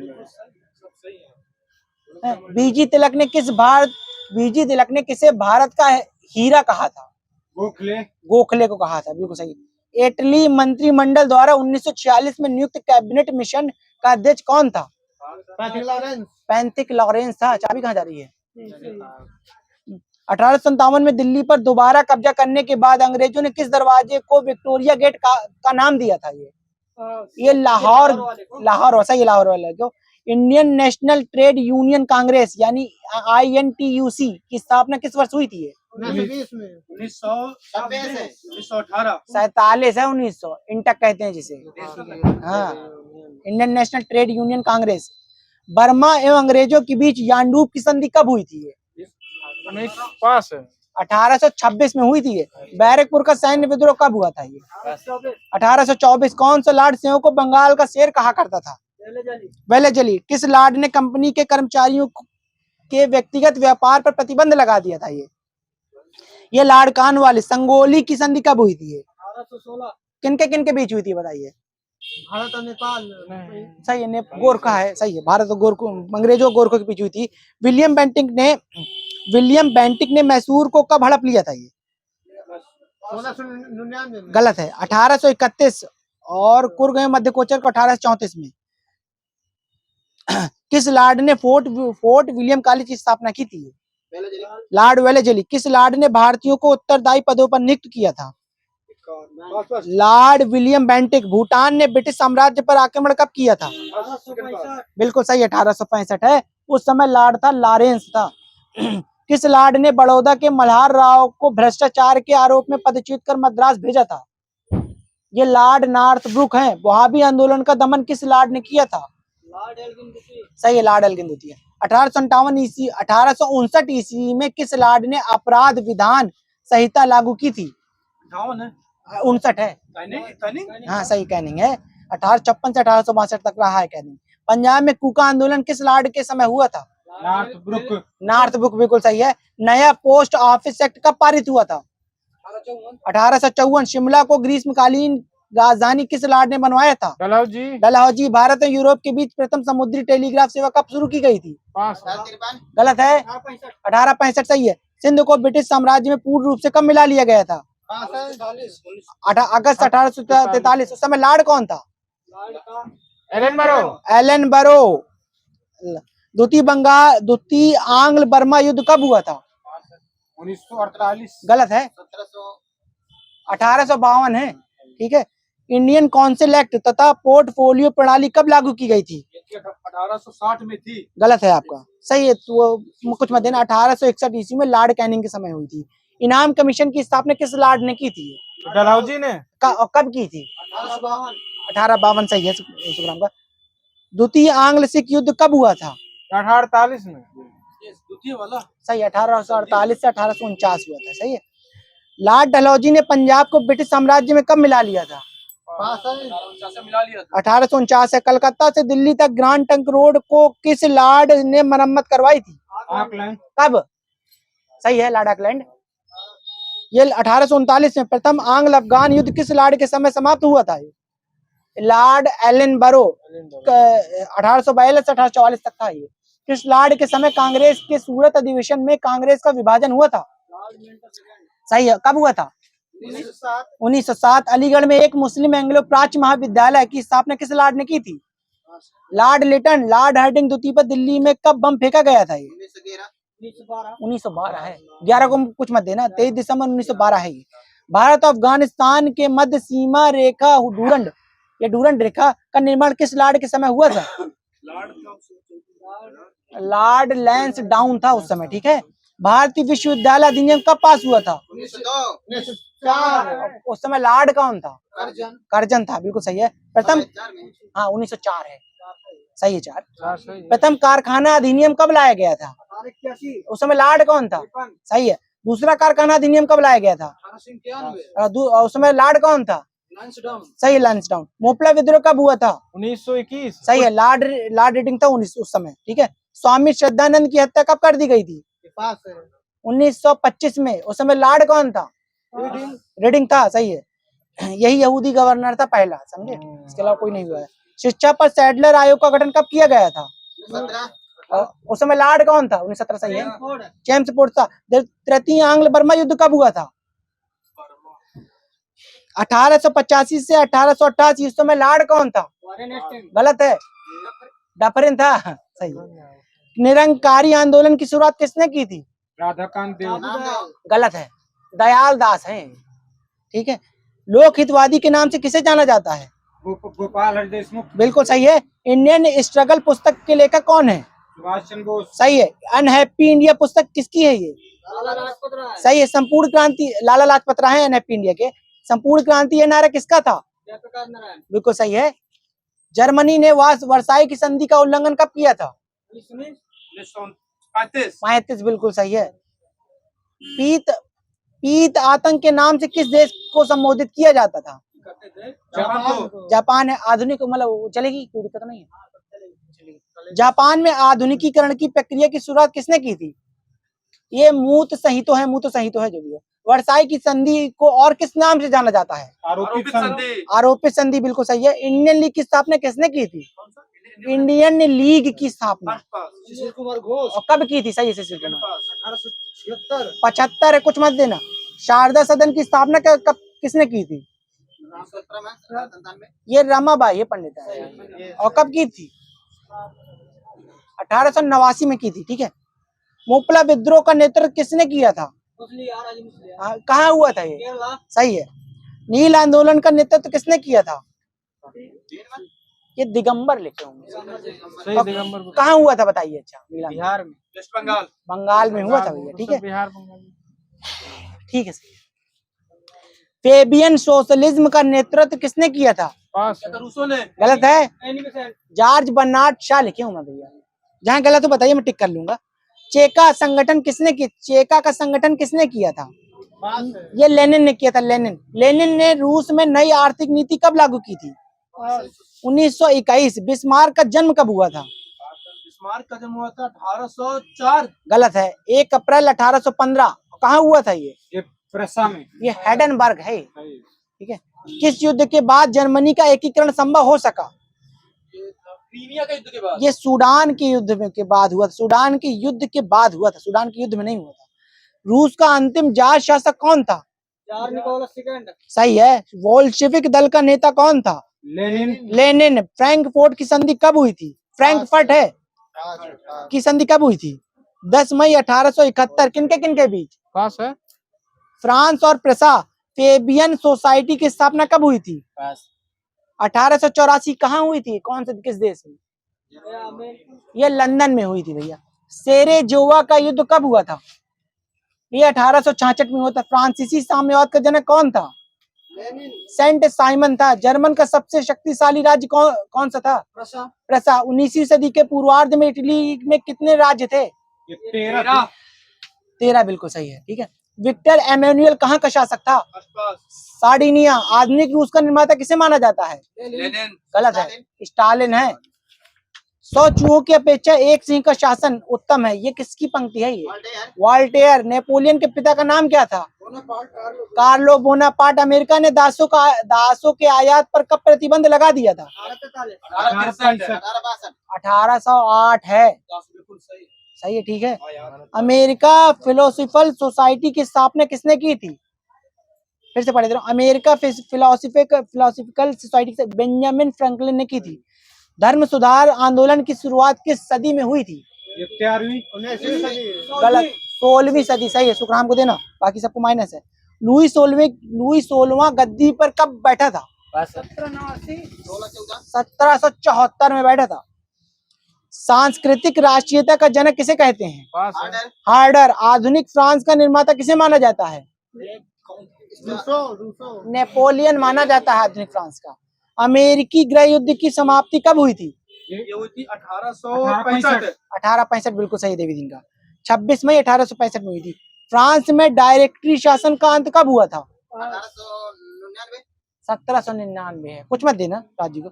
बीजी तिलक ने किसे भारत का हीरा कहा था? गोखले को कहा था। बिल्कुल सही। इटली मंत्रिमंडल द्वारा 1946 में नियुक्त कैबिनेट मिशन का अध्यक्ष कौन था? पैंथिक लॉरेंस था। चाबी कहाँ जा रही है? 1857 में दिल्ली पर दोबारा कब्जा करने के बाद अंग्रेजों ने किस दरवाजे को विक्टोरिया गेट का नाम दिया था? ये ये लाहौर लाहौर सही है, लाहौर वाला क्यों। Indian national trade union Congress यानी INTUC की स्थापना किस वर्ष हुई थी? 1920 में 1918 47 है, 1900 इंटक कहते हैं जिसे। हाँ, Indian national trade union Congress. Burma एवं अंग्रेजों के बीच यांडूब की संधि कब हुई थी? 19 है 1826 में हुई थी ये। बैरकपुर का सैन्य विद्रोह कब हुआ था? ये 1824। कौन सा लॉर्ड सिंह को बंगाल का शेर कहा करता था? वेलेजली। किस लॉर्ड ने कंपनी के कर्मचारियों के व्यक्तिगत व्यापार पर प्रतिबंध लगा दिया था? ये लॉर्ड कॉर्नवालिस। संगोली की संधि कब हुई थी? 1816 किनके बीच हुई थी बताइए? भारत और नेपाल। सही है, गोरखा है, सही है, भारत और गोरखों, अंग्रेजों और गोरखों के बीच हुई थी। विलियम बेंटिक ने मैसूर को कब हड़प लिया था? ये 1699 में। गलत है, 1831। और कुर्ग एवं मध्य कोचर को 1834 में। किस लॉर्ड ने फोर्ट विलियम कॉलेज की स्थापना की थी? Lord Wellesley. किस लॉर्ड ने भारतीयों को उत्तरदायी पदों पर नियुक्त किया था? Lord William Bentinck. भूटान ने ब्रिटिश साम्राज्य पर आक्रमण कब किया था? बिल्कुल सही, 1865 है। उस समय लॉर्ड था लॉरेंस था। किस लॉर्ड ने बड़ौदा के मल्हार राव को भ्रष्टाचार के आरोप में पदच्युत कर मद्रास भेजा था? ये लॉर्ड नॉर्थब्रुक हैं। वहाबी आंदोलन का दमन किस लॉर्ड ने किया था? सही है, लॉर्ड एल्गिन द्वितीय। 1859 ईस्वी में किस लॉर्ड ने अपराध विधान संहिता लागू की थी? 59 है। हाँ सही, कैनिंग है। 1856 से 1862 तक रहा है कैनिंग। पंजाब में कूका आंदोलन किस लॉर्ड के समय हुआ था? नॉर्थब्रुक बिल्कुल सही है। नया पोस्ट ऑफिस एक्ट कब पारित हुआ था? 1854। शिमला को ग्रीष्मकालीन राजधानी किस लॉर्ड ने बनवाया था? डलहौजी। भारत और यूरोप के बीच प्रथम समुद्री टेलीग्राफ सेवा कब शुरू की गई थी? गलत है, 1865 सही है। सिंध को ब्रिटिश साम्राज्य में पूर्ण रूप से कब मिला लिया गया था? अगस्त 1843। उस समय लॉर्ड कौन था? एलन बरो। द्वितीय आंग्ल बर्मा युद्ध कब हुआ था? 1948। गलत है, 1852 है। ठीक है। इंडियन काउंसिल एक्ट तथा पोर्टफोलियो प्रणाली कब लागू की गई थी? 1860 में थी। गलत है आपका, सही है तो कुछ मत देना। 1861 ईस्वी में लॉर्ड कैनिंग के समय हुई थी। इनाम कमीशन की स्थापना किस लॉर्ड ने की थी? डलहौजी ने। कब की थी? 1852 सही है सुखराम का। द्वितीय आंग्ल सिख युद्ध कब हुआ था? 1848 में। द्वितीय वाला सही, 1848 से 1849 हुआ था। सही है। लॉर्ड डलहौजी ने पंजाब को ब्रिटिश साम्राज्य में कब मिला लिया था? 1849 है। कलकत्ता से दिल्ली तक ग्रांड ट्रंक रोड को किस लॉर्ड ने मरम्मत करवाई थी? कब? सही है, लॉर्ड ऑकलैंड। ये 1839 में। प्रथम आंग्ल अफगान युद्ध किस लॉर्ड के समय समाप्त हुआ था? लॉर्ड एलन बरो। 1842 से 1844 तक था ये। किस लॉर्ड के समय कांग्रेस के सूरत अधिवेशन में कांग्रेस का विभाजन हुआ था? सही है, कब हुआ था? 1907। अलीगढ़ में एक मुस्लिम एंग्लो प्राच्य महाविद्यालय की स्थापना किस लॉर्ड ने की थी? लॉर्ड लिटन। लॉर्ड हार्डिंग द्वितीय पर दिल्ली में कब बम फेंका गया था? ये 1912 है। 11 को कुछ मत देना, 23 दिसंबर 1912 है ये। भारत और अफगानिस्तान के मध्य सीमा रेखा डूरंड रेखा का निर्माण किस लॉर्ड के समय हुआ था? लॉर्ड लैंसडाउन था उस समय। ठीक है। भारतीय विश्वविद्यालय अधिनियम कब पास हुआ था? 1904। उस समय लॉर्ड कौन था? कर्जन था, बिल्कुल सही है। प्रथम, हाँ 1904 है, सही है 4। प्रथम कारखाना अधिनियम कब लाया गया था? उस समय लॉर्ड कौन था? सही है। दूसरा कारखाना अधिनियम कब लाया गया था? उस समय लॉर्ड कौन था? सही है, लैंसडाउन। मोपला विद्रोह कब हुआ था? 1921। सही है, लॉर्ड रेडिंग था उस समय। ठीक है। स्वामी श्रद्धानंद की हत्या कब कर दी गई थी? 1925 में। उस समय लॉर्ड कौन था? रेडिंग था, सही है। यही यहूदी गवर्नर था पहला, समझे? इसके अलावा कोई नहीं हुआ है। शिक्षा पर सैडलर आयोग का गठन कब किया गया था? उस समय लॉर्ड कौन था? 1917 सही है, चेम्सफोर्ड था। तृतीय आंग्ल बर्मा युद्ध कब हुआ था? 1885 से 1888। उस समय लॉर्ड कौन था? गलत है, डफरिन था, सही है। निरंकारी आंदोलन की शुरुआत किसने की थी? राधाकांत देव। गलत है, दयाल दास हैं। ठीक है। लोक हितवादी के नाम से किसे जाना जाता है? गोपाल हरि देशमुख। बिल्कुल सही है। इंडियन स्ट्रगल पुस्तक के लेखक कौन है? सुभाष चंद्र बोस। सही है। अनहैप्पी इंडिया पुस्तक किसकी है ये? लाला लाजपत राय। सही है। संपूर्ण क्रांति, लाला लाजपत राय है अनहैप्पी इंडिया के। संपूर्ण क्रांति ये नारा किसका था? जयप्रकाश नारायण। बिल्कुल सही है। जर्मनी ने वर्साई की संधि का उल्लंघन कब किया था? 1935। 35 बिल्कुल सही है। पीत आतंक के नाम से किस देश को संबोधित किया जाता था? करते थे जापान को। जापान है। आधुनिक मतलब चलेगी, कोई दिक्कत नहीं है। जापान में आधुनिकीकरण की प्रक्रिया की शुरुआत किसने की थी? ये मूत संहितो है, मूत संहितो है जो भी है। वर्साई की संधि को और किस नाम से जाना जाता है? आरोपित संधि। आरोपित संधि बिल्कुल सही है। इंडियन लीग की स्थापना किसने की थी? इंडियन लीग की स्थापना सुशील कुमार घोष। और कब की थी? सही है सुशील कुमार। 1876। 75 है, कुछ मत देना। शारदा सदन की स्थापना कब किसने की थी? 17 ये रमाबाई है पंडित है। और कब की थी? 1889 में की थी। ठीक है। मोपला विद्रोह का नेतृत्व किसने किया था? कहाँ हुआ था ये? केरला। सही है। नील आंदोलन का नेतृत्व किसने किया था? ये दिगंबर लिखे होंगे। सही, दिगंबर। कहाँ हुआ था बताइए? अच्छा, नील आंदोलन बिहार में। वेस्ट बंगाल। बंगाल में हुआ था भैया। ठीक है, बिहार बंगाल। ठीक है। सही है। फेबियन सोशलिज्म का नेतृत्व किसने किया था? पास या तो रूसो ने। गलत है। एनिबेसेंट। जॉर्ज बर्नार्ड शॉ लिखे हूँ मैं भैया। जहाँ गलत हो बताइए, मैं टिक कर लूंगा। चेका का संगठन किसने किया था? पास है। ये लेनिन ने किया था। लेनिन ने रूस में नई आर्थिक नीति कब लागू की थी? 1921। बिस्मार्क का जन्म कब हुआ था? बिस्मार्क का जन्म हुआ था 1804। गलत है। 1 अप्रैल 1815। कहाँ हुआ था ये प्रसा में। ये हेडनबर्ग है। ठीक है। किस युद्ध के बाद जर्मनी का एकीकरण संभव हो सका? क्रीमिया का युद्ध के बाद। ये सूडान के युद्ध में के बाद हुआ था। सूडान के युद्ध के बाद हुआ था, सूडान के युद्ध में नहीं हुआ था। रूस का अंतिम जार शासक कौन था? चार निकोलस सेकंड। सही है। बोल्शेविक दल का नेता कौन था? लेनिन। फ्रैंकफर्ट की संधि कब हुई थी? फ्रैंकफर्ट है की संधि कब हुई थी? 10 मई 1871। किनके बीच? पास है। फ्रांस और प्रेसा फेबियन सोसाइटी की स्थापना कब हुई थी? 1884। कहाँ हुई थी? कौन से किस देश में? ये लंदन में हुई थी भैया। सेरेजोवा का युद्ध कब हुआ था? ये 1866 में हुआ था। फ्रांसीसी साम्यवाद का जनक कौन था? सेंट साइमन था। जर्मन का सबसे शक्तिशाली राज्य कौन सा था? प्रेसा। 19वीं सदी के पूर्वार्ध में इटली में कितने राज्य थे? 13 बिल्कुल सही है। ठीक है। विक्टर एमेनुअल कहाँ का शासक था? सार्डिनिया। आधुनिक रूस का निर्माता किसे माना जाता है? लेनिन। गलत है, स्टालिन है। 100 चूहों की अपेक्षा एक सिंह का शासन उत्तम है। ये किसकी पंक्ति है? ये वॉल्टेयर। नेपोलियन के पिता का नाम क्या था? Carlo Bonaparte. अमेरिका ने दासों के आयात पर कब प्रतिबंध लगा दिया था? 1808 है। बिल्कुल सही। सही है। ठीक है। अमेरिका फिलोसफिकल सोसाइटी की स्थापना किसने की थी? फिर से पढ़े दे रहा हूं। अमेरिका फिलोसफिकल सोसाइटी से बेंजामिन फ्रैंकलिन ने की थी। धर्म सुधार आंदोलन की शुरुआत किस सदी में हुई थी? 19वीं। गलत। 16वीं सदी। सही है। सुखराम को देना, बाकी सबको माइनस है। लुई 16वां गद्दी पर कब बैठा था? 1774 में बैठा था। सांस्कृतिक राष्ट्रीयता का जनक किसे कहते हैं? पास है। हार्डर। आधुनिक फ्रांस का निर्माता किसे माना जाता है? रूसो। नेपोलियन माना जाता है आधुनिक फ्रांस का। अमेरिकी गृह युद्ध की समाप्ति कब हुई थी? ये हुई थी 1865। 1865 बिल्कुल सही देवी दिन का। 26 मई 1865 में हुई थी। फ्रांस में डायरेक्टरी शासन का अंत कब हुआ था? 1799 है। कुछ मत देना राजू को।